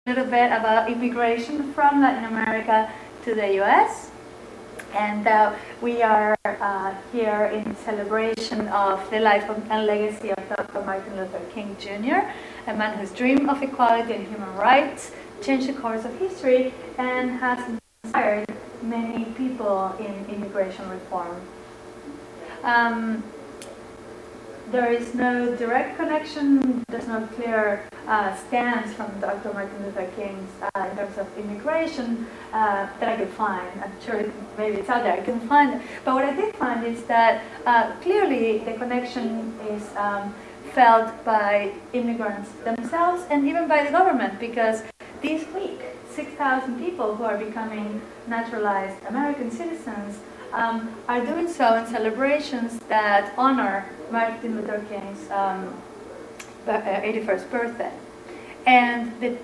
a little bit about immigration from Latin America to the US. And we are here in celebration of the life and legacy of Dr. Martin Luther King Jr., a man whose dream of equality and human rights changed the course of history and has inspired many people in immigration reform. There is no direct connection, there's no clear stance from Dr. Martin Luther King's in terms of immigration that I could find. I'm sure maybe it's out there, I couldn't find it. But what I did find is that clearly the connection is felt by immigrants themselves and even by the government, because this week 6,000 people who are becoming naturalized American citizens are doing so in celebrations that honor Martin Luther King's 81st birthday. And the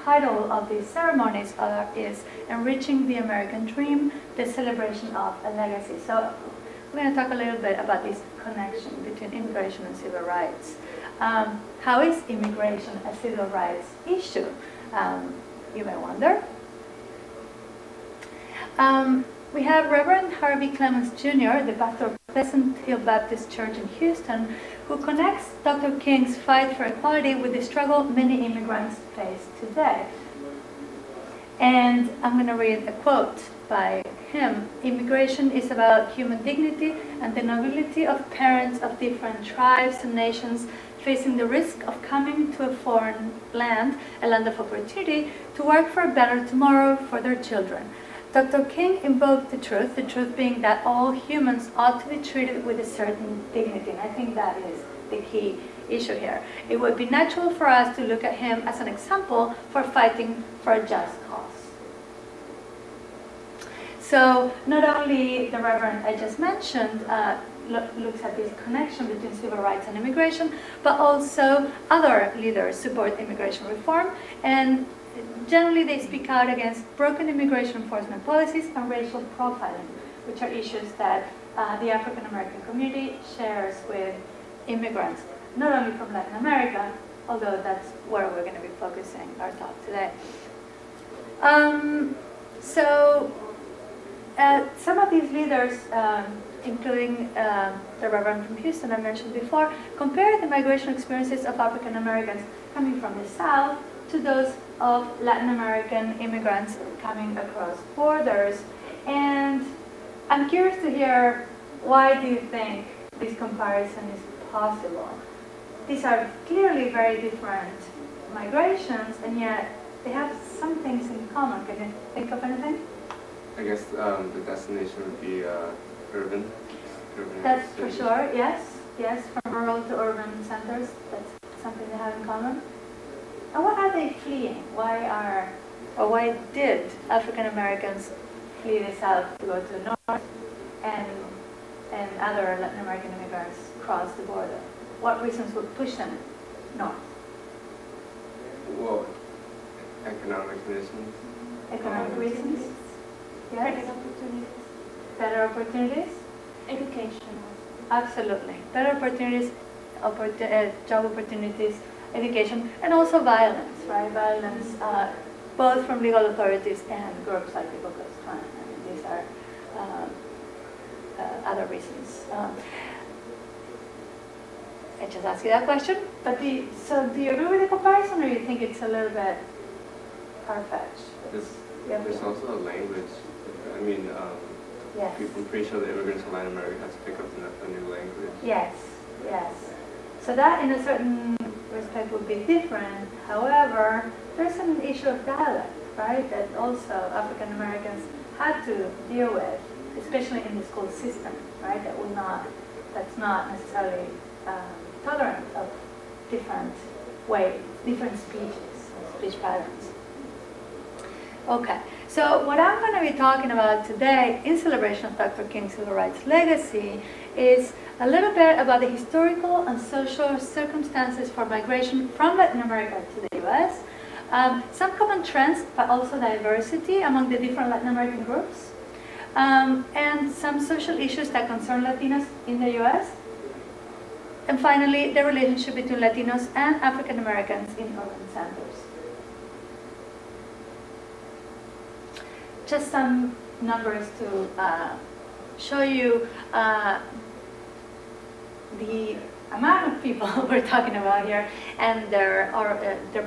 title of these ceremonies is Enriching the American Dream, the Celebration of a Legacy. So we're going to talk a little bit about this connection between immigration and civil rights. How is immigration a civil rights issue? You may wonder. We have Reverend Harvey Clemens Jr., the pastor of Pleasant Hill Baptist Church in Houston, who connects Dr. King's fight for equality with the struggle many immigrants face today. And I'm going to read a quote by him. Immigration is about human dignity and the nobility of parents of different tribes and nations facing the risk of coming to a foreign land, a land of opportunity, to work for a better tomorrow for their children. Dr. King invoked the truth being that all humans ought to be treated with a certain dignity. And I think that is the key issue here. It would be natural for us to look at him as an example for fighting for a just cause. So not only the Reverend I just mentioned looks at this connection between civil rights and immigration, but also other leaders support immigration reform, and generally they speak out against broken immigration enforcement policies and racial profiling, which are issues that the African American community shares with immigrants, not only from Latin America, although that's where we're going to be focusing our talk today. Some of these leaders, including the Reverend from Houston I mentioned before, compare the migration experiences of African Americans coming from the South to those of Latin American immigrants coming across borders. And I'm curious to hear, why do you think this comparison is possible? These are clearly very different migrations, and yet they have some things in common. Can you think of anything? I guess the destination would be urban. That's for sure, yes. Yes, from rural to urban centers, that's something they have in common. And what are they fleeing? Why did African Americans flee the South to go to the North, and other Latin American immigrants cross the border? What reasons would push them north? Well, economic conditions. Economic reasons? Yes. Better opportunities. Better opportunities? Education. Absolutely. Better opportunities, job opportunities, education, and also violence, right? Violence, both from legal authorities and groups like the Ku Klux Klan. I mean, these are other reasons. I just asked you that question, but so do you agree with the comparison, or you think it's a little bit far-fetched? There's also a language. I mean, yes. I'm pretty sure the immigrants from Latin America have to pick up a new language. Yes, yes. So that, in a certain respect, would be different. However, there's an issue of dialect, right, that also African Americans had to deal with, especially in the school system, right? That's not necessarily tolerant of different ways, different speeches, speech patterns. Okay, so what I'm going to be talking about today in celebration of Dr. King's civil rights legacy is a little bit about the historical and social circumstances for migration from Latin America to the US, some common trends, but also diversity among the different Latin American groups, and some social issues that concern Latinos in the US, and finally, the relationship between Latinos and African Americans in urban centers. just some numbers to show you the amount of people we're talking about here and their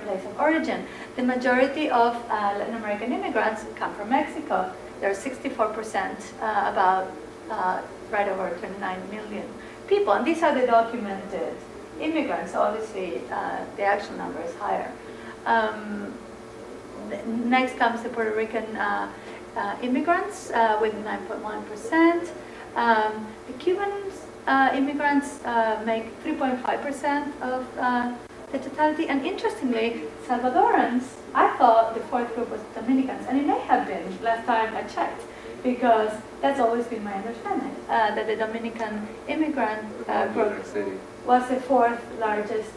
place of origin. The majority of Latin American immigrants come from Mexico. There are 64%, about right over 29 million people. And these are the documented immigrants. So obviously, the actual number is higher. Next comes the Puerto Rican immigrants with 9.1%. The Cuban immigrants make 3.5% of the totality. And interestingly, Salvadorans, I thought the fourth group was Dominicans. And it may have been last time I checked, because that's always been my understanding, that the Dominican immigrant group was the fourth largest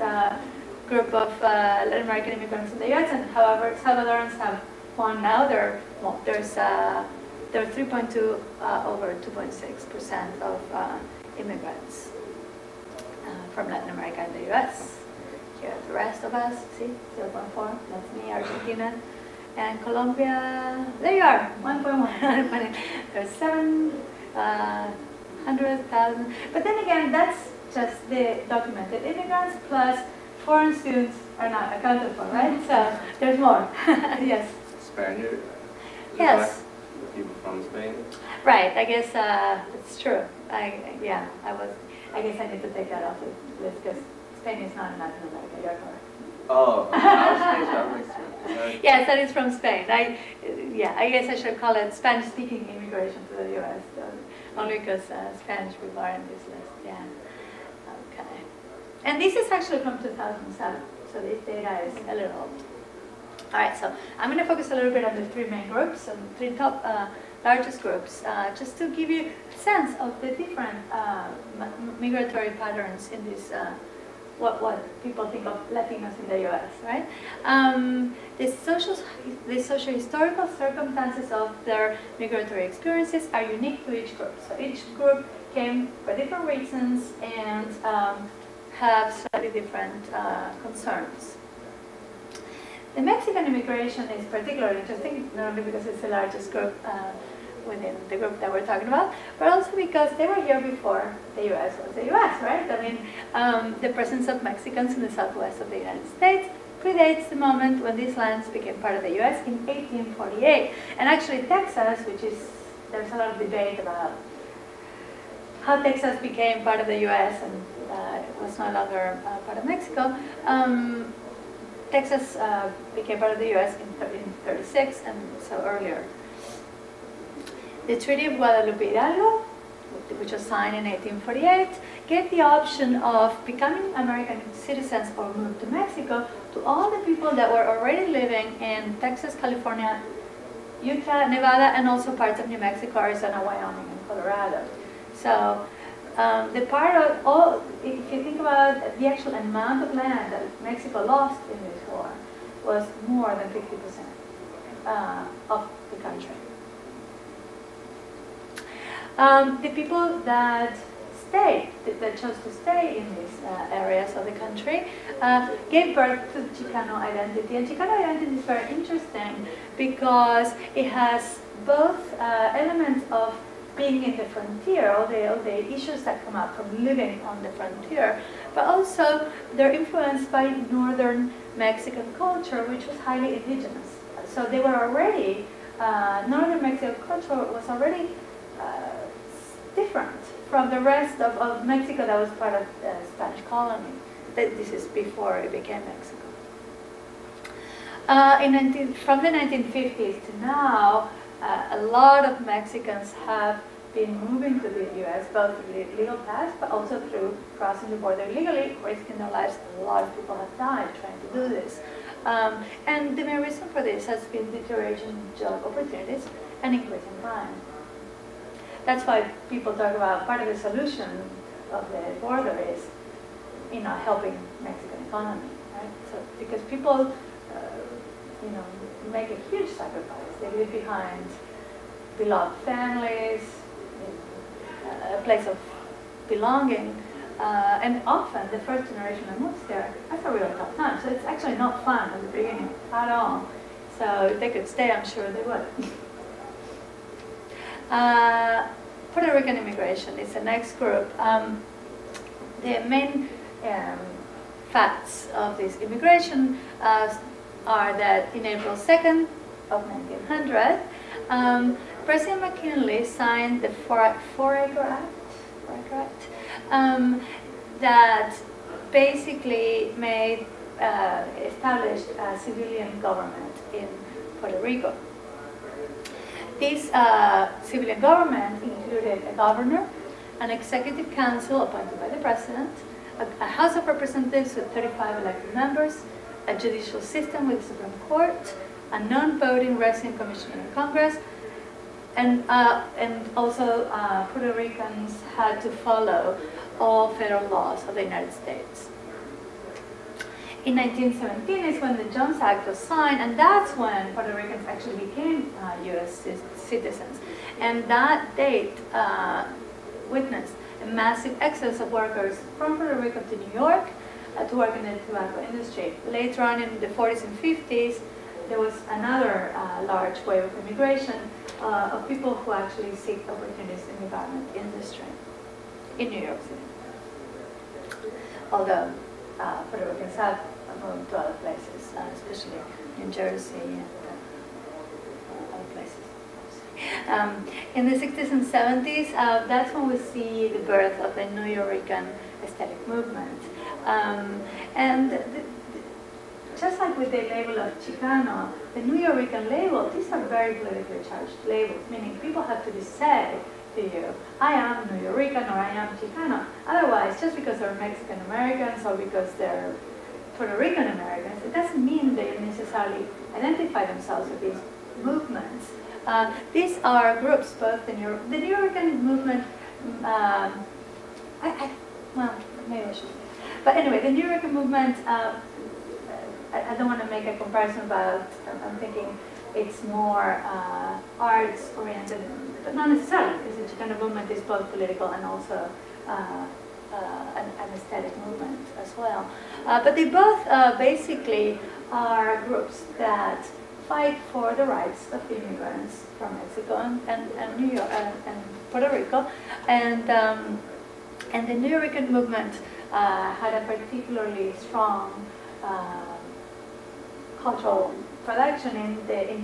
group of Latin American immigrants in the U.S. And however, Salvadorans have won now. They're 3.2 over 2.6% of immigrants from Latin America in the U.S. Here, the rest of us, see, 0.4. That's me, Argentina. And Colombia, there you are, 1.1. There's 700,000. But then again, that's just the documented immigrants plus foreign students are not accounted for, right? So there's more. Yes. Spaniard? Yes. People from Spain? Right. I guess it's true. I guess I need to take that off the list because Spain is not in Latin America. You're correct. Oh, that makes sense. Yes, that is from Spain. I guess I should call it Spanish-speaking immigration to the U.S. Only because Spanish people are in this list. Yeah. Okay. And this is actually from 2007, so this data is a little old. All right, so I'm going to focus a little bit on the three main groups, and three top largest groups, just to give you a sense of the different migratory patterns in this. What people think of Latinos in the U.S., right? The socio-historical circumstances of their migratory experiences are unique to each group. So each group came for different reasons and have slightly different concerns. The Mexican immigration is particularly interesting, not only because it's the largest group within the group that we're talking about, but also because they were here before the U.S. was the U.S., right? I mean, the presence of Mexicans in the southwest of the United States predates the moment when these lands became part of the U.S. in 1848. And actually Texas, there's a lot of debate about how Texas became part of the U.S. and it was no longer part of Mexico. Texas became part of the U.S. in 1936 and so earlier. The Treaty of Guadalupe Hidalgo, which was signed in 1848, gave the option of becoming American citizens or move to Mexico to all the people that were already living in Texas, California, Utah, Nevada, and also parts of New Mexico, Arizona, Wyoming, and Colorado. So the part of all, if you think about the actual amount of land that Mexico lost in this war, was more than 50% of the country. The people that stayed, that chose to stay in these areas of the country, gave birth to Chicano identity. And Chicano identity is very interesting because it has both elements of being in the frontier, all the issues that come up from living on the frontier, but also they're influenced by northern Mexican culture, which was highly indigenous. So they were already, northern Mexican culture was already different from the rest of Mexico that was part of the Spanish colony. This is before it became Mexico. From the 1950s to now, a lot of Mexicans have been moving to the U.S., both through legal paths, but also through crossing the border illegally, risking their lives. A lot of people have died trying to do this. And the main reason for this has been deterioration in job opportunities and increasing crime. That's why people talk about part of the solution of the border is, helping Mexican economy, right? So because people, make a huge sacrifice. They leave behind beloved families, a place of belonging, and often the first generation that moves there has a real tough time. So it's actually not fun at the beginning at all. So if they could stay, I'm sure they would. Puerto Rican immigration is the next group. The main facts of this immigration are that in April 2nd of 1900, President McKinley signed the Four-Acre Act, that basically established a civilian government in Puerto Rico. This civilian government included a governor, an executive council appointed by the president, a House of Representatives with 35 elected members, a judicial system with the Supreme Court, a non-voting resident commissioner in Congress, and also Puerto Ricans had to follow all federal laws of the United States. In 1917 is when the Jones Act was signed, and that's when Puerto Ricans actually became U.S. citizens. And that date witnessed a massive exodus of workers from Puerto Rico to New York to work in the tobacco industry. Later on in the 40s and 50s, there was another large wave of immigration of people who actually seek opportunities in the garment industry in New York City. Although Puerto Ricans have moved to other places, especially New Jersey and other places. In the 60s and 70s, that's when we see the birth of the New Yorican aesthetic movement. Just like with the label of Chicano, the New Yorican label, these are very politically charged labels, meaning people have to say to you, I am New Yorican or I am Chicano. Otherwise, just because they're Mexican Americans or because they're Puerto Rican Americans, it doesn't mean they necessarily identify themselves with these movements. These are groups, both in Europe. The New Yorican movement, well, maybe I should say. But anyway, the New Yorican movement, I don't want to make a comparison about, I'm thinking it's more arts-oriented, but not necessarily, because the Chicano movement is both political and also an aesthetic movement as well. But they both basically are groups that fight for the rights of immigrants from Mexico and New York and Puerto Rico, and the New Yorican movement had a particularly strong cultural production in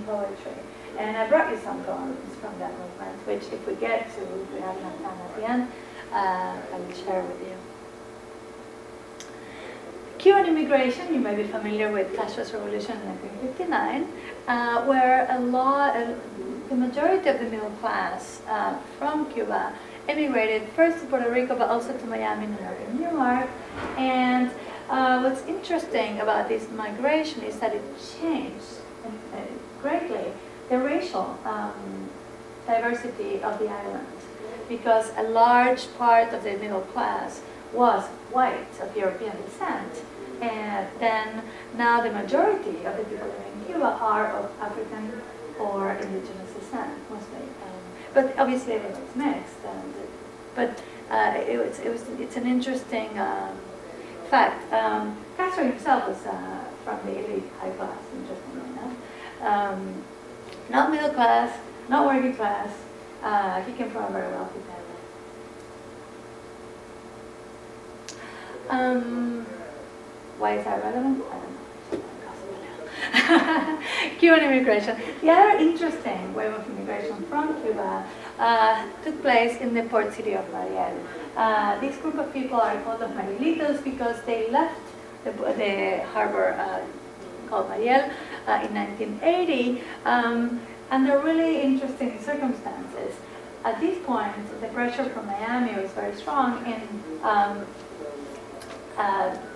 poetry. And I brought you some poems from that movement, which if we get to, if we have enough time at the end, I will share with you. Cuban immigration, you may be familiar with Castro's revolution in 1959, where the majority of the middle class from Cuba emigrated first to Puerto Rico, but also to Miami, New York, and Newark. And what's interesting about this migration is that it changed greatly the racial diversity of the island, because a large part of the middle class was white, of European descent, and then now the majority of the people living in Cuba are of African or indigenous descent, mostly. But obviously everything's mixed. It's an interesting fact. Castro himself was from the elite high class, interestingly enough. Not middle class, not working class. He came from a very wealthy family. Why is that relevant? I don't know. Cuban immigration. The other interesting wave of immigration from Cuba took place in the port city of Mariel. This group of people are called los Marielitos because they left the harbor called Mariel in 1980 under really interesting circumstances. At this point, the pressure from Miami was very strong in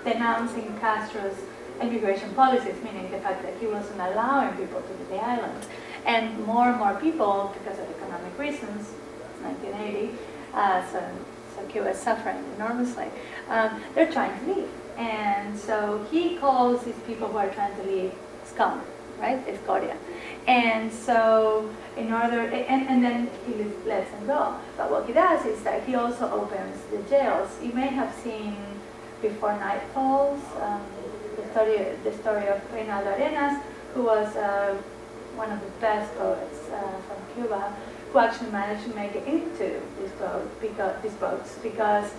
denouncing Castro's immigration policies, meaning the fact that he wasn't allowing people to leave the island. And more people, because of economic reasons, 1980, so Cuba is suffering enormously, they're trying to leave. And so he calls these people who are trying to leave scum, right? Escoria. And so in order, and then he lets them go. But what he does is that he also opens the jails. You may have seen Before Night Falls, the story of Reinaldo Arenas, who was one of the best poets from Cuba, who actually managed to make it into these boats because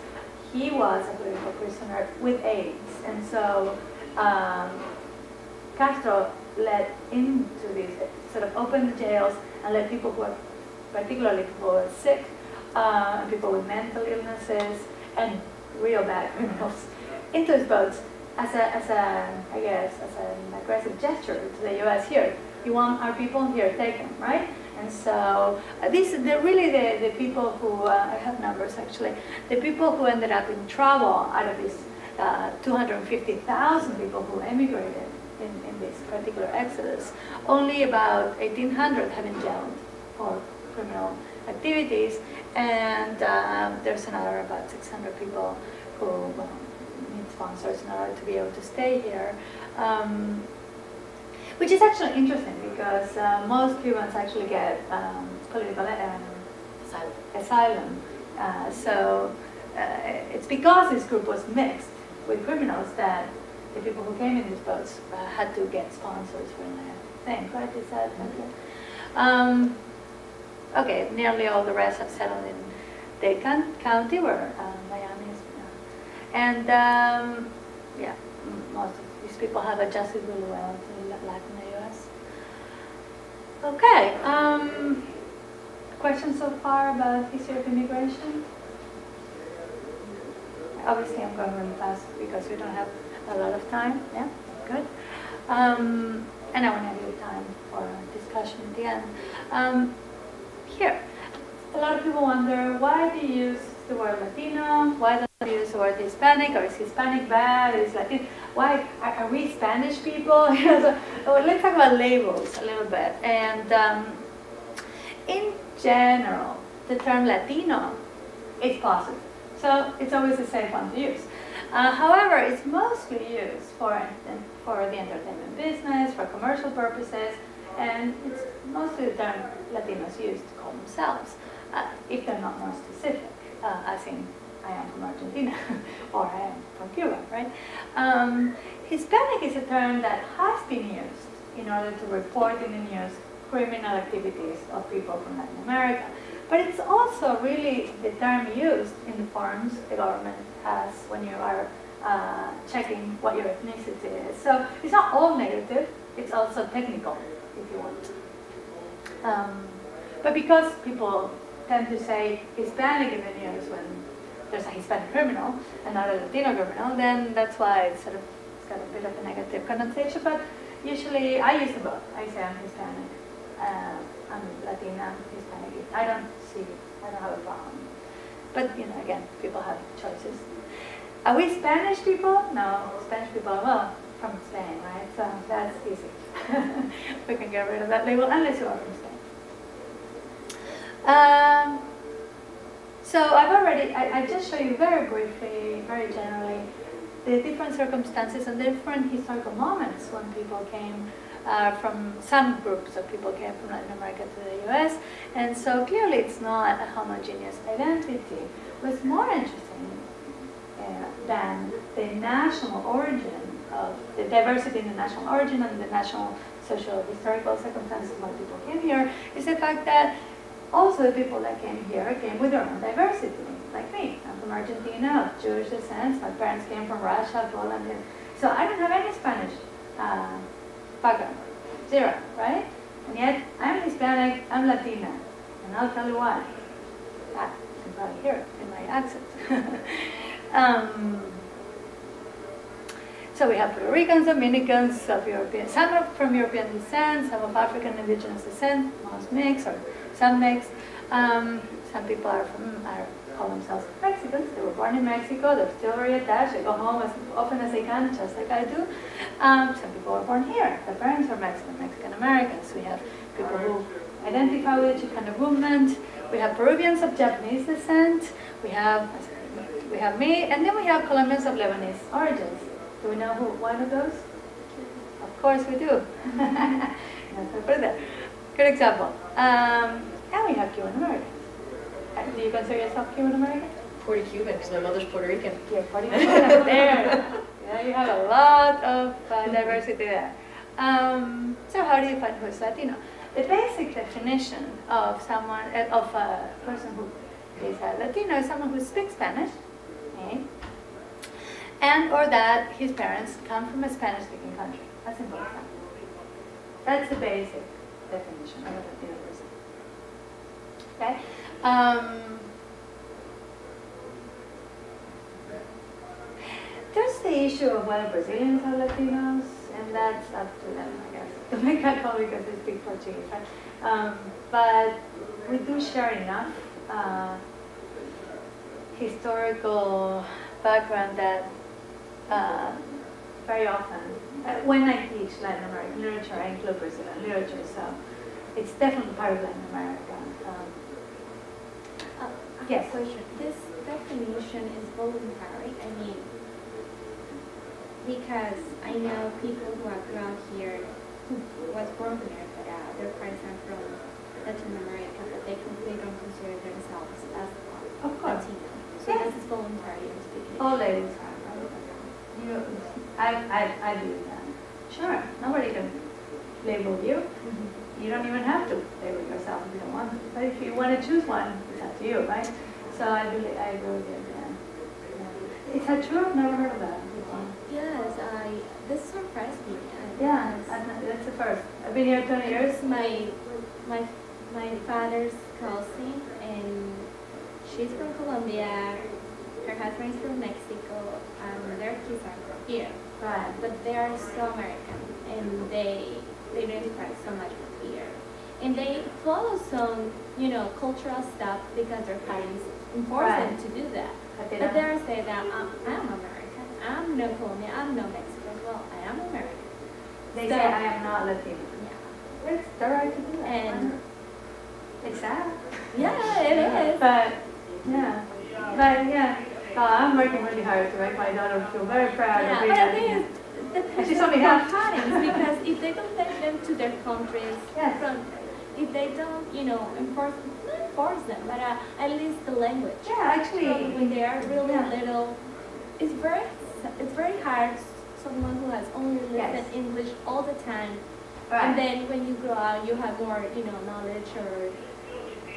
he was a political prisoner with AIDS, and so Castro let into these, sort of opened the jails and let people who are, particularly people who are sick, and people with mental illnesses, and real bad criminals, into his boats as an aggressive gesture to the U.S. Here, you want our people here, take them, right? And so they're really the people who, I have numbers actually, the people who ended up in trouble out of these 250,000 people who emigrated in this particular exodus. Only about 1,800 have been jailed for criminal activities, and there's another about 600 people who need sponsors in order to be able to stay here. Which is actually interesting because most Cubans actually get political asylum. So it's because this group was mixed with criminals that the people who came in these boats had to get sponsors for their thing, right? Is that okay? Okay, nearly all the rest have settled in Dade County, where Miami is. And yeah, most of these people have adjusted really well to life in the U.S. Okay, questions so far about history of immigration? Obviously, I'm going really fast because we don't have a lot of time. Yeah, good. And I want to leave time for discussion at the end. Here, a lot of people wonder, why do you use the word Latino? Why don't you use the word Hispanic? Or is Hispanic bad? Is Latino? Why are we Spanish people? So, let's talk about labels a little bit. And in general, the term Latino is positive. So it's always a safe one to use. However, it's mostly used for the entertainment business, for commercial purposes, and it's mostly the term Latinos use to call themselves, if they're not more specific, as in, I am from Argentina, or I am from Cuba, right? Hispanic is a term that has been used in order to report in the news criminal activities of people from Latin America. But it's also really the term used in the forms the government has when you are checking what your ethnicity is. So it's not all negative, it's also technical, if you want. But because people tend to say Hispanic in the news when there's a Hispanic criminal and not a Latino criminal, then that's why it's sort of got a bit of a negative connotation. But usually I use them both. I say I'm Hispanic, I'm Latina, Hispanic. I don't have a problem. But you know, again, people have choices. Are we Spanish people? No, Spanish people are, well, from Spain, right? So that's easy. We can get rid of that label unless you are from Spain. So I just show you very briefly, very generally, the different circumstances and different historical moments when people came from some groups of people came from Latin America to the US. And so clearly it's not a homogeneous identity. What's more interesting than the national origin of the diversity in the national origin and the national social historical circumstances why people came here is the fact that also the people that came here came with their own diversity, like me. I'm from Argentina, of Jewish descent. My parents came from Russia, Poland. So I don't have any Spanish background, zero, right? And yet I'm Hispanic, I'm Latina, and I'll tell you why. You can probably hear it in my accent. So we have Puerto Ricans, Dominicans, of European, some are from European descent, some of African indigenous descent, most mixed or some mixed. Some people call themselves Mexicans. They were born in Mexico, they're still very attached, they go home as often as they can, just like I do. Some people were born here, their parents are Mexican Americans. We have people who identify with the Chicano movement. We have Peruvians of Japanese descent. We have me, and then we have Colombians of Lebanese origins. Do we know one of those? Of course we do. Good example. And we have Cuban Americans. Do you consider yourself Cuban American? Puerto Cuban, because my mother's Puerto Rican. Yeah, Puerto Rican. There. Yeah, you have a lot of diversity there. So how do you find who's Latino? the basic definition of someone, of a person who is a Latino is someone who speaks Spanish, okay? And or that his parents come from a Spanish-speaking country. As simple as that. That's the basic definition of a Latino person. Okay? There's the issue of whether Brazilians are Latinos, and that's up to them, I guess, to make that call because they speak Portuguese, right? But we do share enough historical background that very often, when I teach Latin American literature, I include Brazilian literature, so it's definitely part of Latin America. Yes. Question. This definition is voluntary. I mean, because I know people who are grown here, who was born here, but their parents are from Latin America, but they don't consider themselves as Latino. So this is voluntary. I'm speaking. All ladies are. I believe that. Sure, nobody can label you. You don't even have to label yourself if you don't want to. But if you want to choose one, it's up to you, right? So I agree with you. Yeah. Is that true? I've never heard of that. Yes, this surprised me. Yeah, that's the first. I've been here 20 years. My father's cousin, and she's from Colombia. Her husband is from Mexico, and their kids are from here. Right. But they are so American, and they identify so much with here. And they follow some, cultural stuff because their parents enforce them to do that. But they say that I'm American, I'm no Colombian, I'm no Mexican. Well, I am American. They say I am not Latino. Yeah. It's their right to do that. And it's sad. Yeah, it is. But yeah. I'm working really hard to make my daughter feel very proud of being Latino. She's only half parents because if they don't take them to their countries, if they don't, not enforce them, but at least the language. Yeah, actually, when they are really little, it's very hard. Someone who has only listened English all the time, and then when you grow up, you have more, knowledge or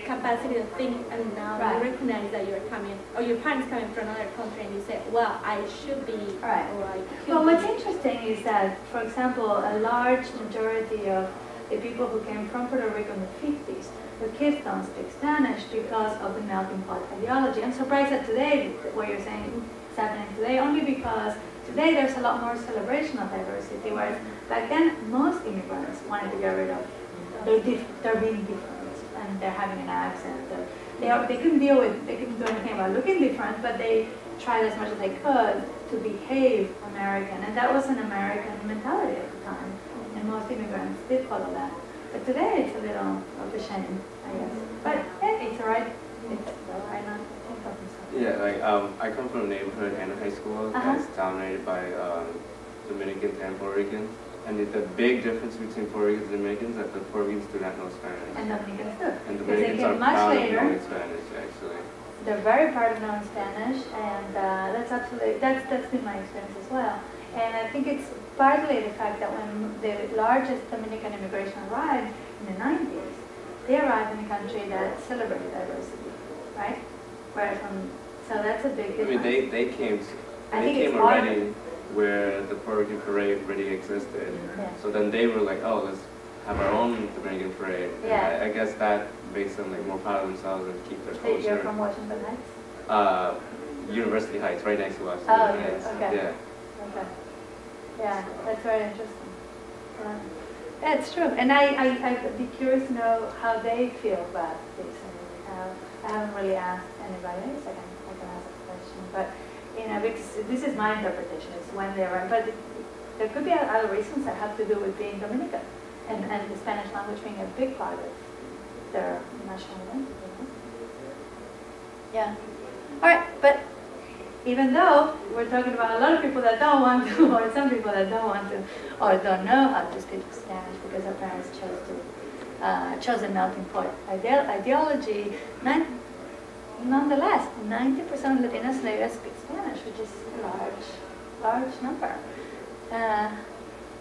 capacity to think, and now you recognize that you're coming, or your parents coming from another country, and you say, well, I should be, or I could Well, what's interesting is that, for example, a large majority of the people who came from Puerto Rico in the 50s, the kids don't speak Spanish because of the melting pot ideology. I'm surprised that today, what you're saying is happening today, only because today there's a lot more celebration of diversity, whereas back then, most immigrants wanted to get rid of they're being different. And they're having an accent. They couldn't do anything about looking different, but they tried as much as they could to behave American. And that was an American mentality at the time. And most immigrants did follow that. But today it's a little of a shame, I guess. But it's all right. It's not. Yeah, I come from a neighborhood and a high school that's dominated by Dominicans and Puerto Ricans. And the big difference between Puerto Ricans and Dominicans is that the Puerto Ricans do not know Spanish. And Dominicans do. And Dominicans are proud of knowing Spanish, actually. They're very proud of knowing Spanish, and that's been my experience as well. And I think it's partly the fact that when the largest Dominican immigration arrived in the 90s, they arrived in a country that celebrated diversity, right? So that's a big difference. I mean, they came already where the Puerto Rican parade already existed. Yeah. So then they were like, oh, let's have our own Dominican parade. Yeah. I guess that makes them more proud of themselves and keep their culture. You're from Washington Heights? University Heights, right next to Washington Heights. Okay. Yeah. Okay. Yeah, that's very interesting. Yeah, it's true. And I'd be curious to know how they feel about this. I haven't really asked anybody else. I can ask a question. But because this is my interpretation, it's when they arrive. But there could be other reasons that have to do with being Dominican and the Spanish language being a big part of their national identity. Yeah. All right, but even though we're talking about a lot of people that don't want to, or some people that don't want to, or don't know how to speak Spanish because their parents chose a melting pot ideology, nonetheless, 90% of Latinos in speak Spanish, which is a large number.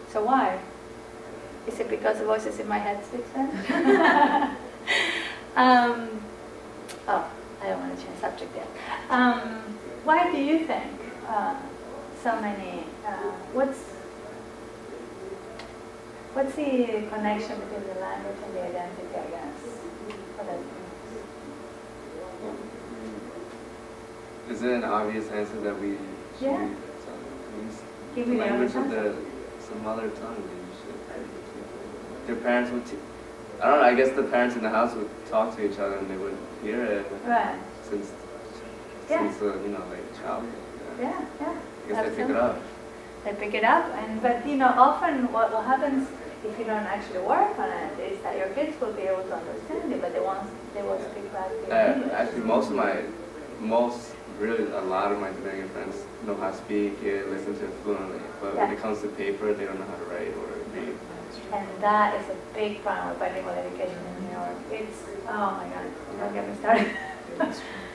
So why? Is it because the voices in my head speak Spanish? Oh, I don't want to change subject yet. Why do you think so many, what's the connection between the language and the identity, I guess? Is it an obvious answer that we should use the language of some mother tongue? Their parents would, I don't know, I guess the parents in the house would talk to each other and they would hear it. Right. Since you know, like child. Yeah. I guess they pick it up. They pick it up, but you know, often what happens if you don't actually work on it is that your kids will be able to understand it, but they won't speak back to you. Actually, really a lot of my Dominican friends know how to speak it, listen to it fluently, but when it comes to paper, they don't know how to write or read. And that is a big problem with bilingual education in New York. It's, oh my God, don't get me started.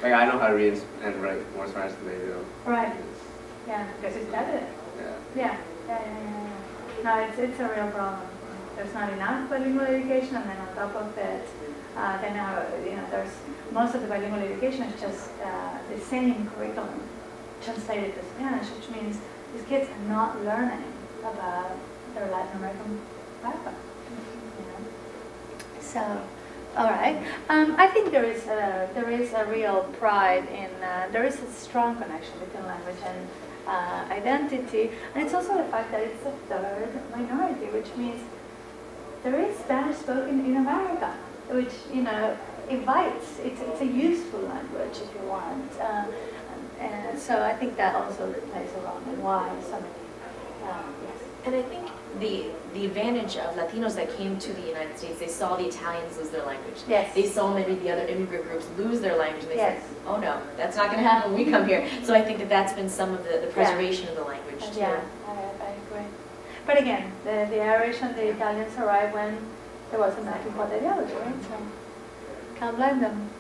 Like, I know how to read and write more Spanish than they do. Right. Yeah, because you studied it. Yeah. No, it's a real problem. There's not enough bilingual education, and then on top of it, then there's most of the bilingual education is just the same curriculum translated to Spanish, which means these kids are not learning about their Latin American background. So, all right. I think there is a real pride in there is a strong connection between language and identity, and it's also the fact that it's a third minority, which means there is Spanish spoken in America, which invites. It's a useful language if you want, and so I think that also plays a role in why so many. Yes. And I think the advantage of Latinos that came to the United States, they saw the Italians lose their language. Yes. They saw maybe the other immigrant groups lose their language, and they said, Yes. oh no, that's not going to happen when we come here. So I think that that's been some of the preservation of the language too. Yeah, I agree. But again, the Irish and the Italians arrived when there was a melting pot ideology, right? So can't blame them.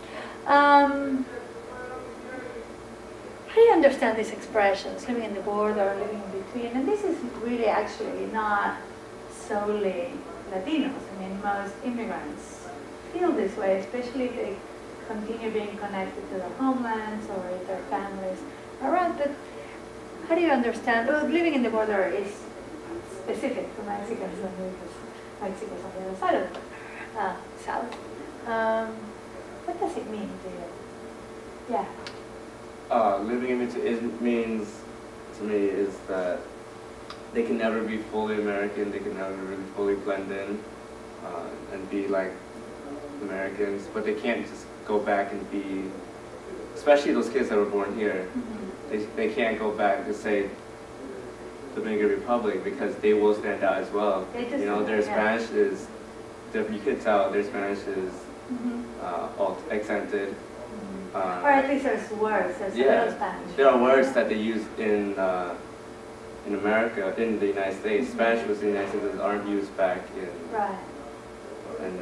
How do you understand these expressions, living in the border, living in between? And this is really actually not solely Latinos. I mean, most immigrants feel this way, especially if they continue being connected to their homelands or if their families are around. But how do you understand? Well, living in the border is specific to Mexicans, because Mexico's on the other side of the south. What does it mean to you? Yeah. Living in between, it means to me is that they can never be fully American, they can never really fully blend in and be like Americans, but they can't just go back and be, especially those kids that were born here, they can't go back to say Dominican Republic because they will stand out as well. You know, their Spanish is, you could tell their Spanish is all accented. Or at least there's words, there's little Spanish. There are words that they use in America, in the United States. Spanish was in the United States that aren't used back in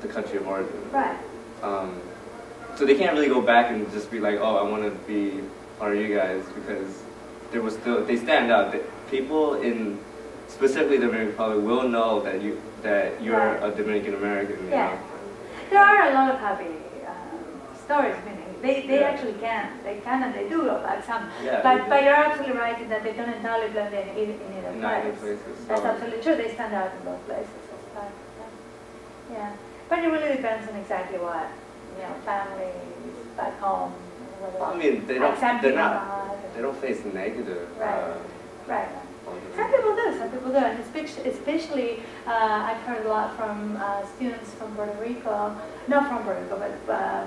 the country of origin. Right. So they can't really go back and just be like, oh, I want to be one of you guys, because there was still, they stand out. People in specifically the Dominican Republic will know that you're a Dominican American. You know? There are a lot of happy stories, meaning they actually can, and they do go back some. But you're absolutely right in that they don't entirely blend in either place. That's absolutely true. They stand out in both places. Yeah. But it really depends on exactly what, families back home. I mean, they don't face negative. Right. Some people do, and especially I've heard a lot from students from Puerto Rico, not from Puerto Rico, but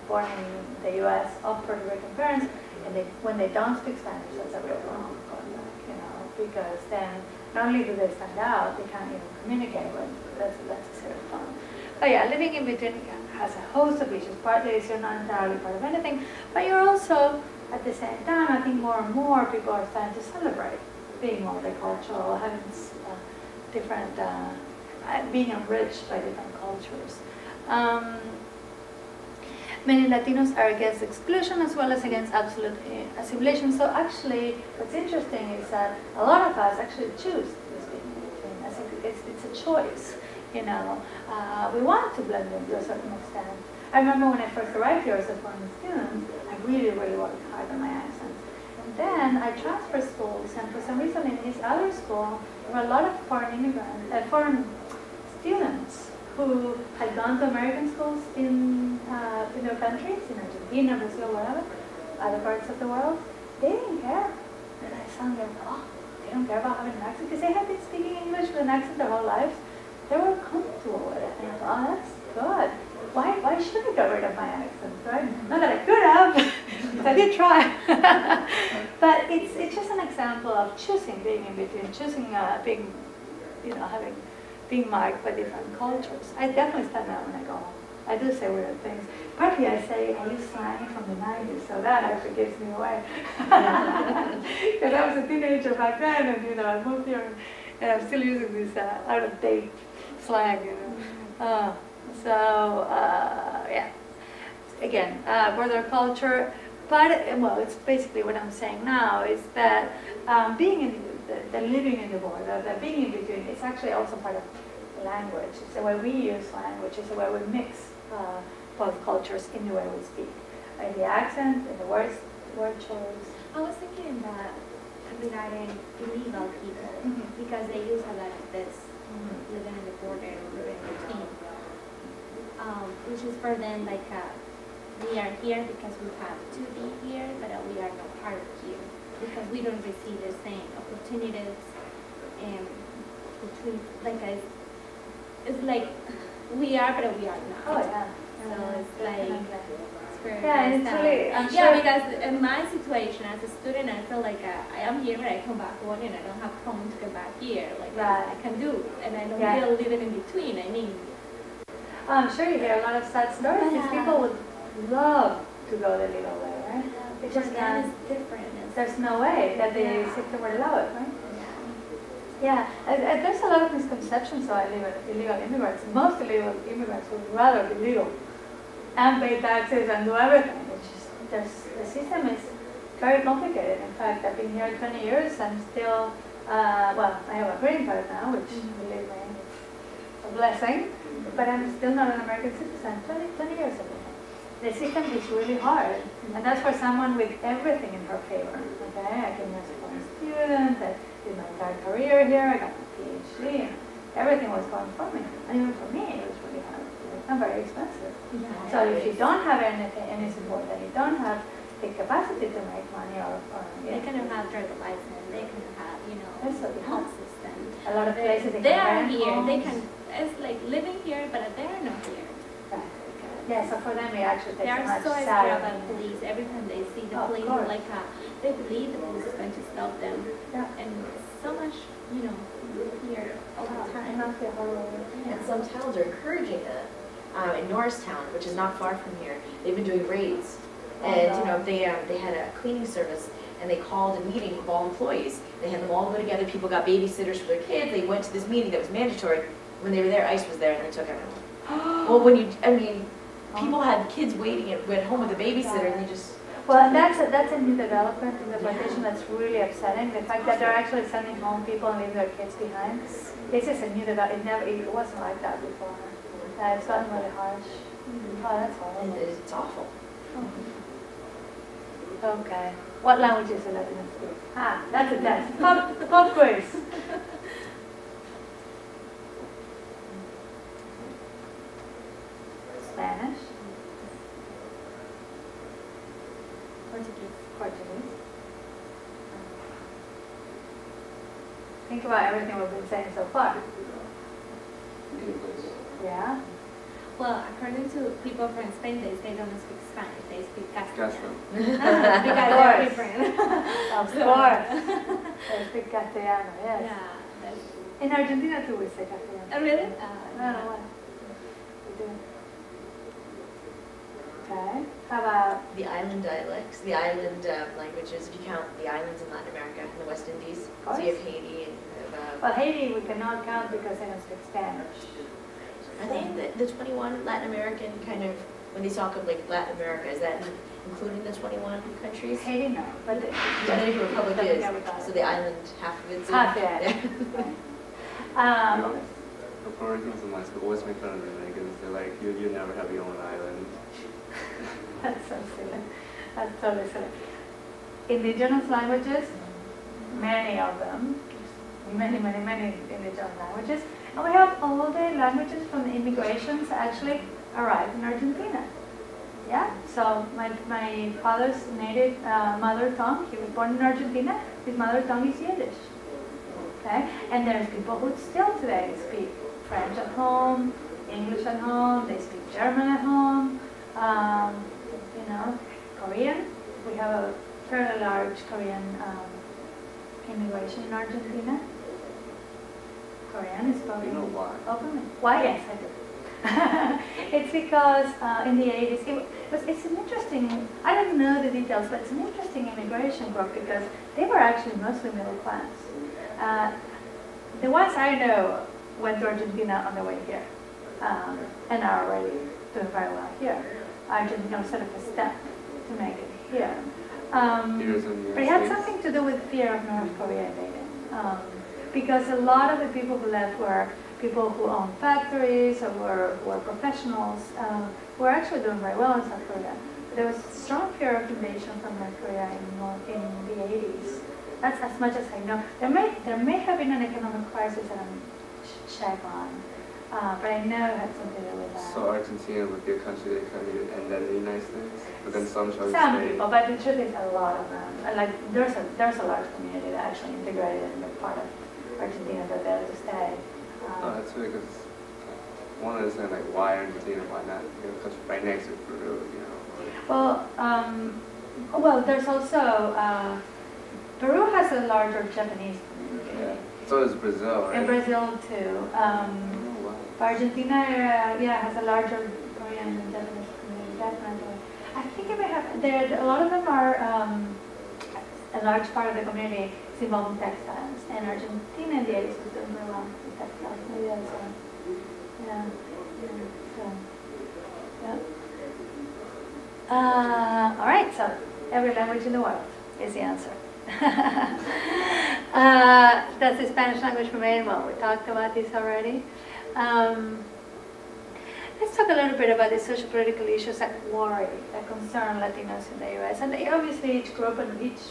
born in the U.S. of Puerto Rican parents, and when they don't speak Spanish, that's a real problem going back, because then not only do they stand out, they can't even communicate with. That's a serious problem. But yeah, living in between has a host of issues. Partly is you're not entirely part of anything, but you're also, at the same time, I think more and more people are starting to celebrate being multicultural, having different, being enriched by different cultures. Many Latinos are against exclusion as well as against absolute assimilation. So actually, what's interesting is that a lot of us actually choose to speak in between. it's a choice, you know. We want to blend in to a certain extent. I remember when I first arrived here as a foreign student, I really, really worked hard on my accent. And then I transferred schools, and for some reason in this other school, there were a lot of foreign immigrants, foreign students who had gone to American schools in their countries, in Argentina, Brazil, wherever, other parts of the world. They didn't care. And I saw them, oh, they don't care about having an accent, because they had been speaking English with an accent their whole lives. They were comfortable with it. And I thought, oh, that's good. Why should I get rid of my accent, right? Not that I could have, but I did try. But it's just an example of choosing, being in between, choosing being, you know, being marked by different cultures. I definitely stand out when I go home. I do say weird things. Partly I use slang from the 90s, so that actually gives me away. Because I was a teenager back then, and you know, I moved here, and I'm still using this out-of-date slang, you know. Yeah. Again, border culture, but well, it's basically what I'm saying now is that being in the living in the border, the being in between, it's actually also part of language. It's the way we use language. It's the way we mix both cultures in the way we speak. The accent and the word choice. I was thinking that regarding illegal people, because they use a lot of this living in the border, living in between, which is for them like we are here because we have to be here, but we are not part of here because we don't receive the same opportunities between it's like we are, but we are not. Oh yeah. So it's like it's very it's really. I'm yeah, sure. because in my situation as a student, I feel like I am here, but I come back home and I don't have home to get back here. Like I can do, and I don't feel living in between. I mean, I'm sure you hear a lot of sad stories. These people would love to go the legal way, right? It's just that is different. There's no way that the system would allow it, right? Yeah, there's a lot of misconceptions about illegal immigrants. Most illegal immigrants would rather be legal and pay taxes and do everything. It's just, the system is very complicated. In fact, I've been here 20 years and still, well, I have a green card now, which, believe me, is a blessing, but I'm still not an American citizen. 20 years ago. The system is really hard, and that's for someone with everything in her favor. Okay, I came here as a foreign student, I did my entire career here, I got my PhD, and everything was going for me. And even for me, it was really hard and very expensive. Yeah, so if you don't have any support, and you don't have the capacity to make money, or they cannot have driver's license, they can have, you know, the health system. A lot of places they are here, they can. It's like living here, but they are not here. Right. Yeah, so for them, it actually takes they are so scared about police. Every time they see the police, like they believe the police is going to stop them. Yeah. And so much, you know, here all the time. And some towns are encouraging it. In Norristown, which is not far from here, they've been doing raids, and you know they had a cleaning service, and they called a meeting of all employees. They had them all go together. People got babysitters for their kids. They went to this meeting that was mandatory. When they were there, ICE was there, and they took everyone. Well, people had kids waiting at home with a babysitter, and they just. Well, and that's a new development in the plantation that's really upsetting. The fact that they're actually sending home people and leaving their kids behind. This is a new development. It wasn't like that before. It's gotten really harsh. Oh, that's horrible. It's awful. Okay. What languages do Latinos speak? That's a test. Pop quiz. Spanish. Portuguese. Think about everything we've been saying so far. Yeah. Well, according to people from Spain, they don't speak Spanish, they speak Castellano. Because they're different. Of course. They speak Castellano, yes. Yeah. In Argentina too we say Castellano. Oh, really? No. We do. Okay. How about the island dialects, the island languages, if you count the islands in Latin America and the West Indies? So you have Haiti and well, Haiti we cannot count because they don't speak Spanish. Are they the 21 Latin American kind of, when they talk of like Latin America, is that including the 21 countries? Haiti no, but the Dominican Republic is, so the island, half of it's half the island. The Puerto Ricans in my school always make fun of the Dominicans. They're like, you never have your own island. That's so silly. That's totally silly. Indigenous languages, many of them, many indigenous languages. And we have all the languages from the immigrations actually arrived in Argentina. Yeah, so my father's native mother tongue, he was born in Argentina, his mother tongue is Yiddish. Okay, and there's people who still today speak French at home, English at home, they speak German at home, you know, Korean. We have a fairly large Korean immigration in Argentina. Korean is spoken. You know why? Openly. Why? Yes, I do. It's because in the 80s, it's an interesting, I don't know the details, but it's an interesting immigration group because they were actually mostly middle class. The ones I know went to Argentina on the way here and are already doing very well here. Argentina was sort of a step to make it here. But it had something to do with fear of North Korea invading. Because a lot of the people who left were people who owned factories or were professionals who were actually doing very well in South Korea. There was strong fear of invasion from North Korea in the 80s. That's as much as I know. There may have been an economic crisis that I'm check on, but I know it had something to do with that. So Argentina would be a country that kind of and then the United States, but then some chose some people, but the truth is a lot of them. Like there's a large community that actually integrated and they're part of Argentina, they're there to stay. No, that's really because one is saying like why Argentina, why not? You know, because right next to Peru, you know. Well, there's also Peru has a larger Japanese community. Yeah. So does Brazil, right? And Brazil too. Argentina, has a larger Korean and Japanese community, definitely. I think it may have. A lot of them are a large part of the community is involved in textiles, and Argentina in the 80s was doing very well with textiles. Maybe that's why. Yeah. All right. So every language in the world is the answer. That's the Spanish language remain? Well, we talked about this already. Let's talk a little bit about the social political issues that worry, that concern Latinos in the U.S. And obviously each group and each,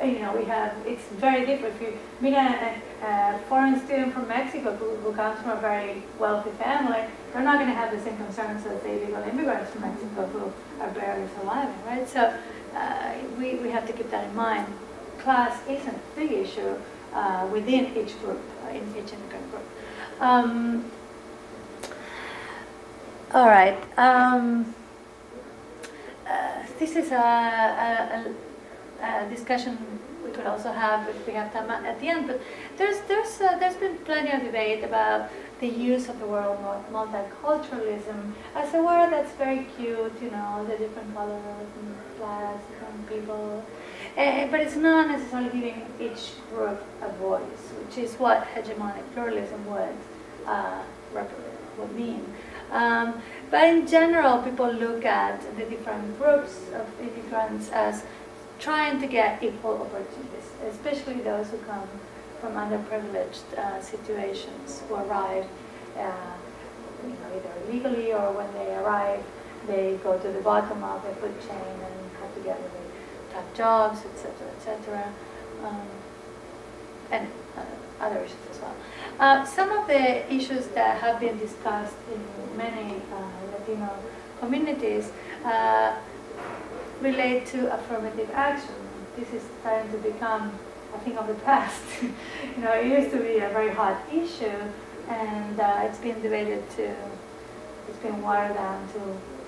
it's very different. If you meet a foreign student from Mexico who comes from a very wealthy family, they're not going to have the same concerns as the illegal immigrants from Mexico who are barely surviving, right? So we have to keep that in mind. Class is a big issue within each group, in each immigrant group. All right. This is a discussion we could also have if we have time at the end. But there's been plenty of debate about the use of the word multiculturalism as a word that's very cute, the different colors and flags, different people. But it's not necessarily giving each group a voice, which is what hegemonic pluralism would mean. But in general, people look at the different groups of immigrants as trying to get equal opportunities, especially those who come from underprivileged situations, who arrive either illegally or when they arrive, they go to the bottom of the food chain and have to get really tough jobs, etc., and other issues as well. Some of the issues that have been discussed in many Latino communities relate to affirmative action. This is starting to become a thing of the past. It used to be a very hot issue, and it's been debated it's been watered down to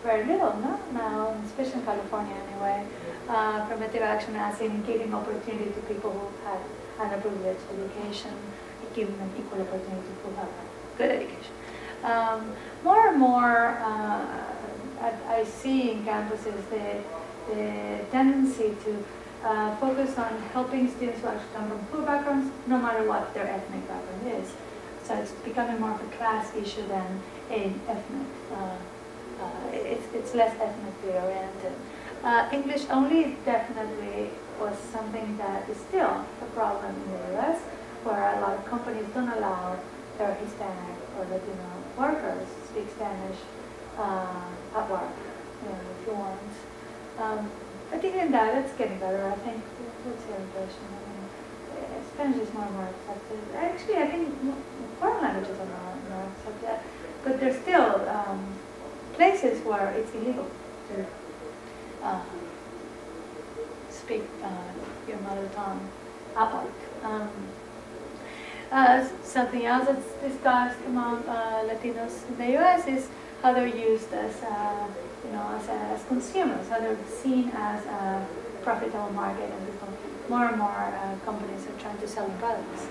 very little, now, especially in California anyway. Affirmative action as in giving opportunity to people who had underprivileged education, giving them equal opportunity to who have good education. More and more, I see in campuses the tendency to focus on helping students who actually come from poor backgrounds, no matter what their ethnic background is. So it's becoming more of a class issue than an ethnic. It's less ethnically oriented. English only definitely was something that is still a problem in the U.S., where a lot of companies don't allow their Hispanic or Latino workers speak Spanish at work, if you want. But even that, it's getting better, I think. What's your impression? I mean, Spanish is more and more accepted. Actually, I think foreign languages are more accepted. But there's still places where it's illegal to speak your mother tongue at work. Something else that's discussed among Latinos in the U.S. is how they're used as, as consumers, how they're seen as a profitable market, and more and more companies are trying to sell them products.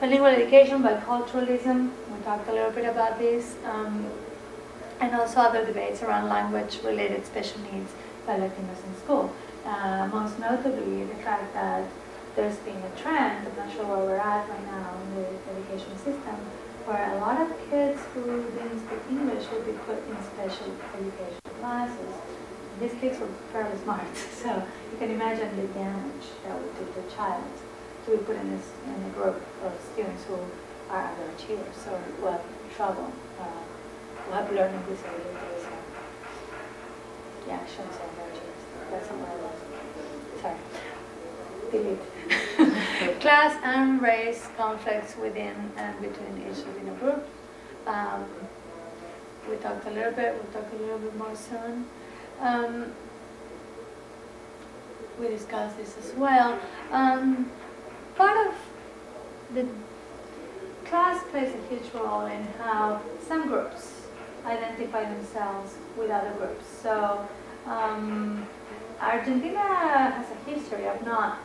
Bilingual education, biculturalism, we talked a little bit about this, and also other debates around language-related special needs by Latinos in school. Most notably, the fact that there's been a trend, I'm not sure where we're at right now in the education system, where a lot of kids who didn't speak English will be put in special education classes. These kids were fairly smart, so you can imagine the damage that would do to a child to be put in a group of students who are underachievers or who have trouble, who have learning disabilities. Yeah, I shouldn't say underachievers. That's somewhere else. Sorry. Delete. Class and race conflicts within and between each Latino group. We talked a little bit, we'll talk a little bit more soon. We discussed this as well. Part of the class plays a huge role in how some groups identify themselves with other groups. So Argentina has a history of not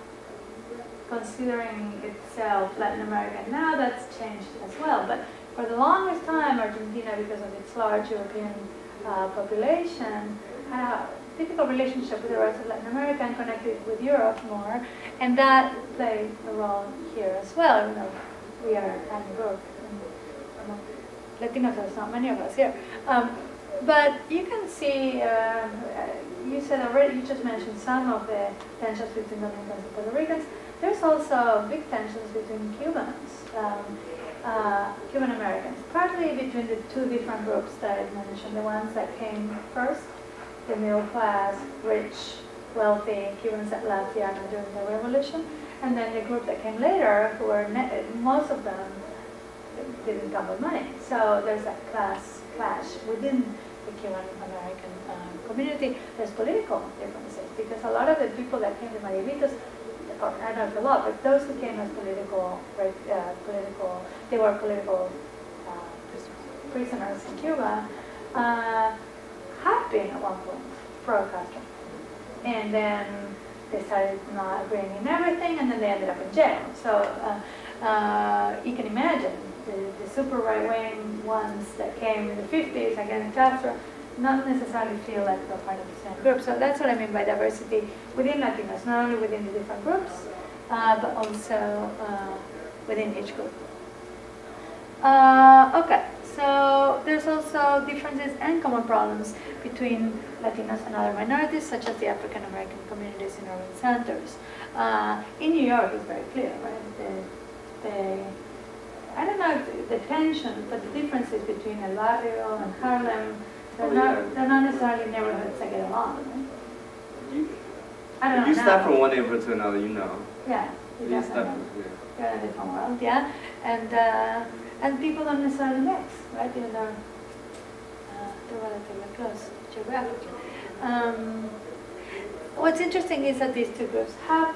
considering itself Latin American. Now that's changed as well, but for the longest time Argentina, because of its large European population, had a difficult relationship with the rest of Latin America and connected with Europe more, and that played a role here as well, even though we are a tiny group. Latinos, there's not many of us here. But you can see, you said already, you just mentioned some of the tensions between Dominicans and Puerto Ricans. There's also big tensions between Cubans, Cuban Americans, partly between the two different groups that I mentioned, the ones that came first, the middle class, rich, wealthy Cubans that left Ghana during the revolution, and then the group that came later, who were, most of them didn't come with money. So there's that class clash within the Cuban American community. There's political differences, because a lot of the people that came to Marielitos, or I don't know a lot, but those who came as political, they were political prisoners in Cuba, had been at one point pro-Castro. And then they started not agreeing in everything, and then they ended up in jail. So you can imagine the super right-wing ones that came in the 50s against Castro not necessarily feel like they're part of the same group. So that's what I mean by diversity within Latinos, not only within the different groups, but also within each group. Okay, so there's also differences and common problems between Latinos and other minorities, such as the African American communities in urban centers. In New York, it's very clear, right? I don't know the tension, but the differences between El Barrio and Harlem, they're not necessarily neighborhoods that get along, right? I don't know. You step from one neighborhood to another, you know. Yeah, you definitely know. You're in a different world, yeah. And people don't necessarily mix, right? Even though they're relatively close geographically. What's interesting is that these two groups have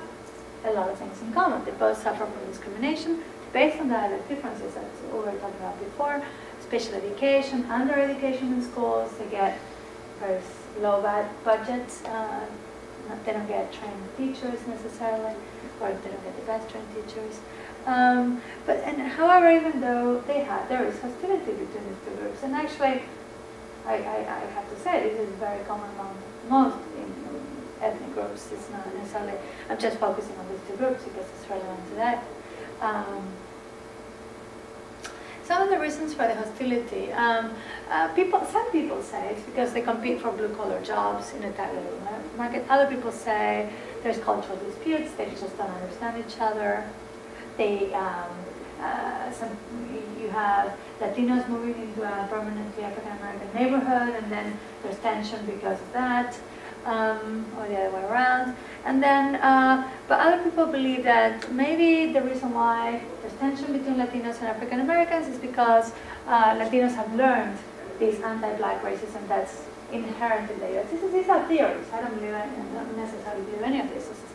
a lot of things in common. They both suffer from discrimination based on dialect differences, as we were talking about before. Special education, under education in schools, they get very low budgets. They don't get trained teachers necessarily, or they don't get the best trained teachers. However, even though there is hostility between these two groups, and actually, I have to say, this is very common among most ethnic groups. It's not necessarily, I'm just focusing on these two groups because it's relevant to that. Some of the reasons for the hostility, some people say it's because they compete for blue-collar jobs in a tight labor market. Other people say there's cultural disputes, they just don't understand each other. You have Latinos moving into a permanently African-American neighborhood, and then there's tension because of that, or the other way around. And then, but other people believe that maybe the reason why there's tension between Latinos and African-Americans is because Latinos have learned this anti-black racism that's inherent in the US. These are theories. I don't necessarily believe any of this. This is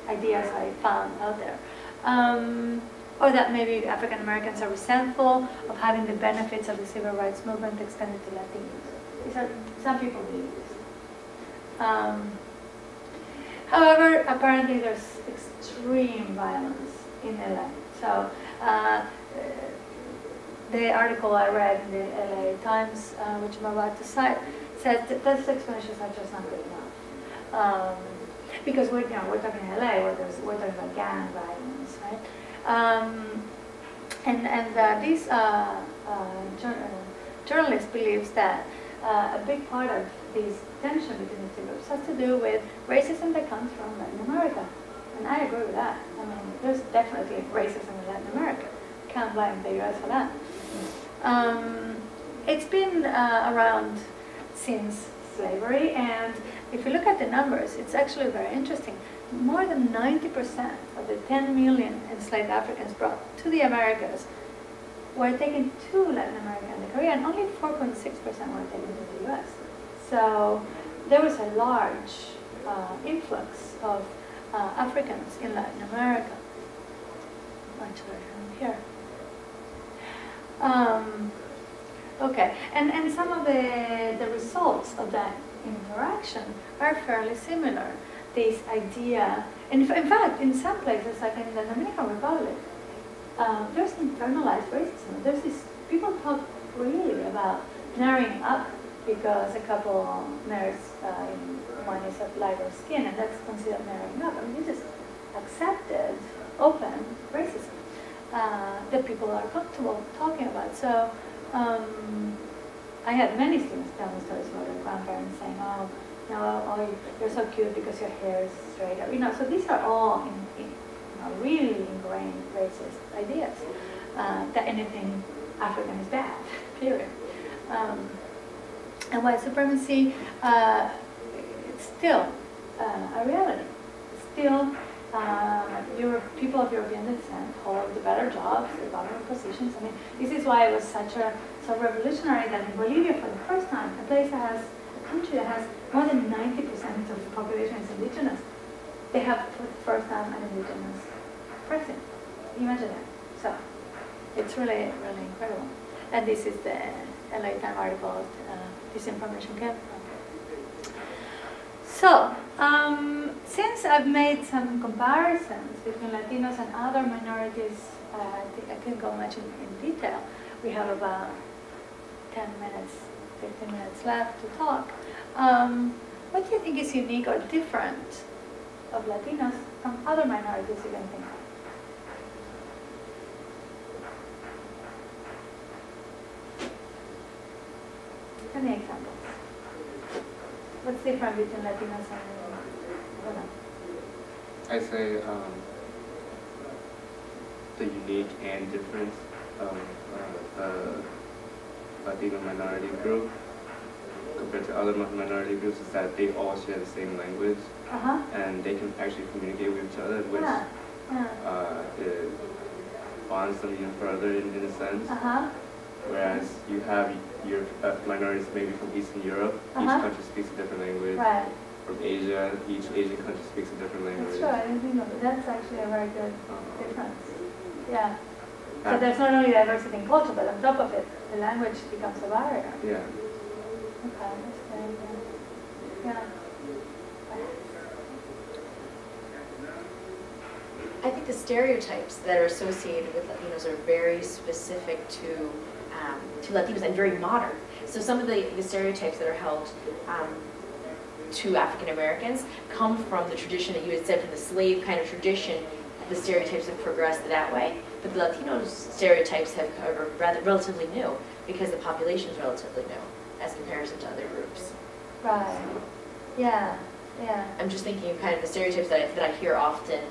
ideas I found out there. Or that maybe African Americans are resentful of having the benefits of the civil rights movement extended to Latinos. These are, some people believe this. However, apparently there's extreme violence in LA. So the article I read in the LA Times, which I'm about to cite, says that those explanations are just not good enough. Because we're talking in LA, where we're talking about gang violence, right? This journalist believes that a big part of this tension between the two groups has to do with racism that comes from Latin America. And I agree with that. I mean, there's definitely racism in Latin America. Can't blame the US for that. It's been around since slavery, and if you look at the numbers, it's actually very interesting. More than 90% of the 10 million enslaved Africans brought to the Americas were taken to Latin America and the Caribbean. Only 4.6% were taken to the US. So there was a large influx of Africans in Latin America. Much better here. Okay, and some of the results of that interaction are fairly similar. This idea, and in fact, in some places, like in the Dominican Republic, there's internalized racism. There's this, people talk really about marrying up because a couple marries, one is of lighter skin, and that's considered marrying up. I mean, this is accepted, open racism that people are comfortable talking about. So I had many students tell me stories about their grandparents saying, oh, no, you're so cute because your hair is straight. Or, so these are all really ingrained racist ideas that anything African is bad, period. And white supremacy, it's still a reality. Still, people of European descent hold the better jobs, the government positions. I mean, this is why it was so revolutionary that in Bolivia, for the first time, a country that has more than 90% of the population is indigenous, they have for the first time an indigenous president. Imagine that. So it's really, really incredible. And this is the LA Times article this information came from. So, since I've made some comparisons between Latinos and other minorities, I think I can't go much in detail. We have about 10 minutes, 15 minutes left to talk. What do you think is unique or different of Latinos from other minorities you can think of? Any examples? What's different between Latinos and I say the unique and difference of the Latino minority group compared to other minority groups is that they all share the same language, and they can actually communicate with each other, which it bonds them even further in a sense. Whereas you have your minorities maybe from Eastern Europe, each country speaks a different language. Right. From Asia, each Asian country speaks a different language. That's true, I didn't think of it. That's actually a very good difference. Yeah. So there's not only diversity in culture, but on top of it, the language becomes a barrier. Yeah. Okay, that's very good. Yeah. I think the stereotypes that are associated with Latinos are very specific to Latinos and very modern. So some of the stereotypes that are held to African Americans come from the tradition that you had said, from the slave kind of tradition. The stereotypes have progressed that way, but the Latino stereotypes are rather relatively new because the population is relatively new as comparison to other groups. Right. Yeah. Yeah. I'm just thinking of kind of the stereotypes that I hear often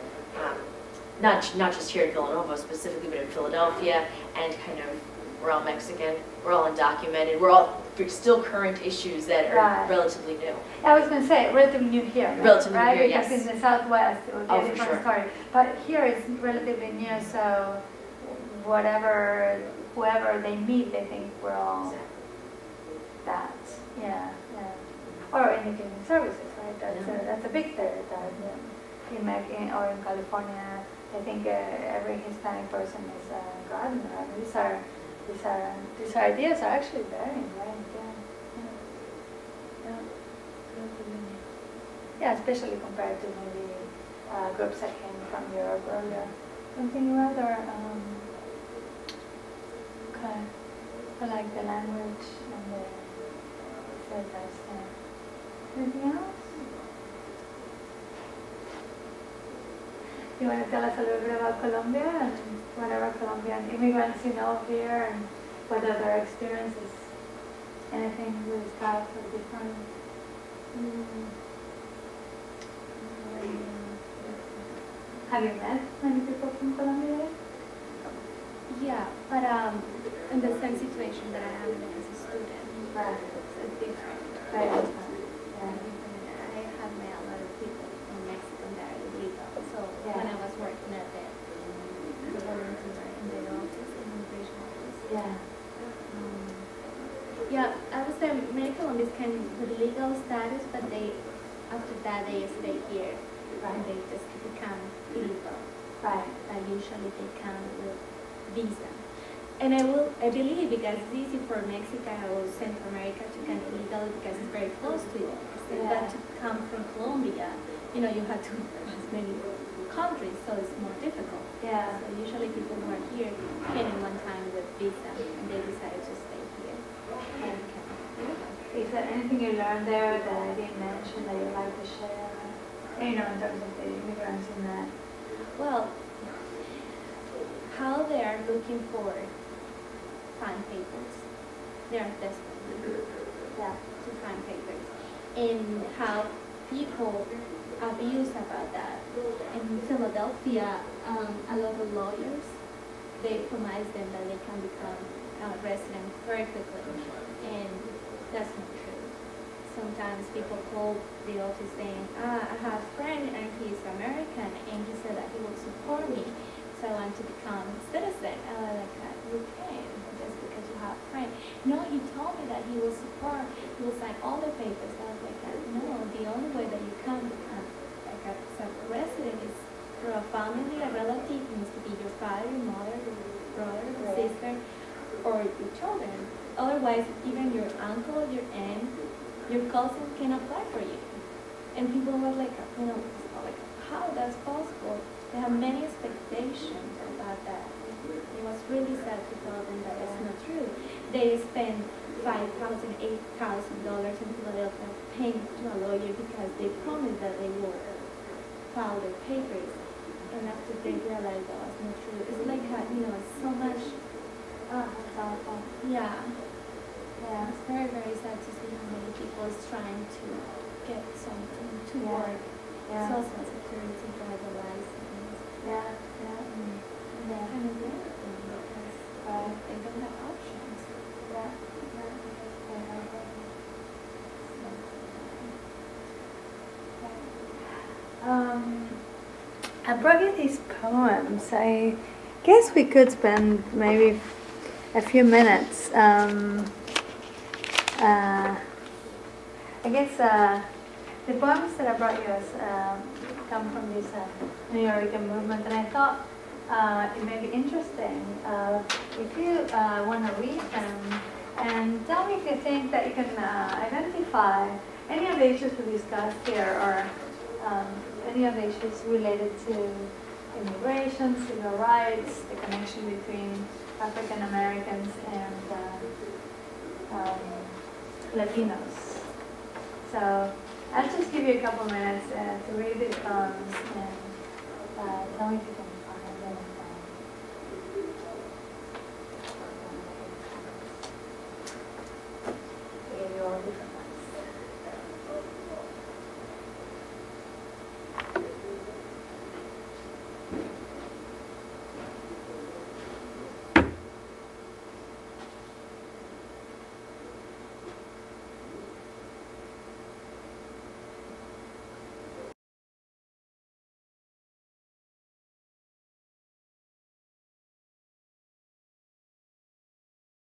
not just here in Villanova specifically, but in Philadelphia, and kind of we're all Mexican, we're all undocumented, we're all still current issues that are relatively new. I was going to say relatively new here, right? Relatively new here, because yes. in the Southwest it would be a different sure. story. But here it's relatively new, so whoever they meet, they think we're all that. Yeah, yeah. Or indicating services, right? That's a big stereotype. Yeah. Or in California, I think every Hispanic person is a gardener. I mean, these ideas are actually varying, right? Yeah, especially compared to maybe groups that came from Europe earlier. Something rather okay. I like the language and the stereotypes there. Anything else? You want to tell us a little bit about Colombia and whatever Colombian immigrants you know here and what are their experiences? Anything really tough or different? Have you met many people from Colombia? Yeah, but in the same situation that I am in as a student, Right. it's different. Right. Yeah. I have met a lot of people in Mexico that are illegal. So when I was working at the office, in immigration office. Yeah, I would say many Colombians came with legal status, but after that they stay here. And they just become illegal. Right. And usually they come with visa. And I believe because it's easy for Mexico or Central America to come illegal because it's very close to it. But to come from Colombia, you have to pass many countries, so it's more difficult. Yeah. So usually people who are here came in one time with visa and they decided to stay here. And is there anything you learned there that I didn't mention that you'd like to share? In terms of the immigrants in that? Well, how they are looking for fine papers. They are desperate to find papers. And how people abuse about that. In Philadelphia, a lot of lawyers, they promise them that they can become a resident very quickly. And that's not true. Sometimes people call the office saying, I have a friend and he's American and he said that he will support me, so I want to become a citizen. And I'm like, you can, just because you have a friend. No, he told me that he will support, he will sign all the papers. I was like, no, the only way that you can become like a resident is through a family, a relative. It needs to be your father, your mother, your brother, your sister, or your children. Otherwise, even your uncle, your aunt, your cousin can apply for you. And people were like, how that's possible? They have many expectations about that. It was really sad to tell them that it's not true. They spend $5,000, $8,000 in Philadelphia paying to a lawyer because they promised that they would file their papers. And after they realized that was not true, it's like, so much. That's awful. Yeah. Yeah, it's very, very sad to see how many people is trying to get something to work. Social security, driver license. Yeah. Kind of everything because they don't have options. I brought you these poems. I guess we could spend maybe a few minutes. I guess the poems that I brought you come from this New Yorker movement, and I thought it may be interesting if you want to read them and tell me if you think that you can identify any of the issues we discussed here or any of the issues related to immigration, civil rights, the connection between African Americans and Latinos. So I'll just give you a couple minutes to read these poems and tell me if you can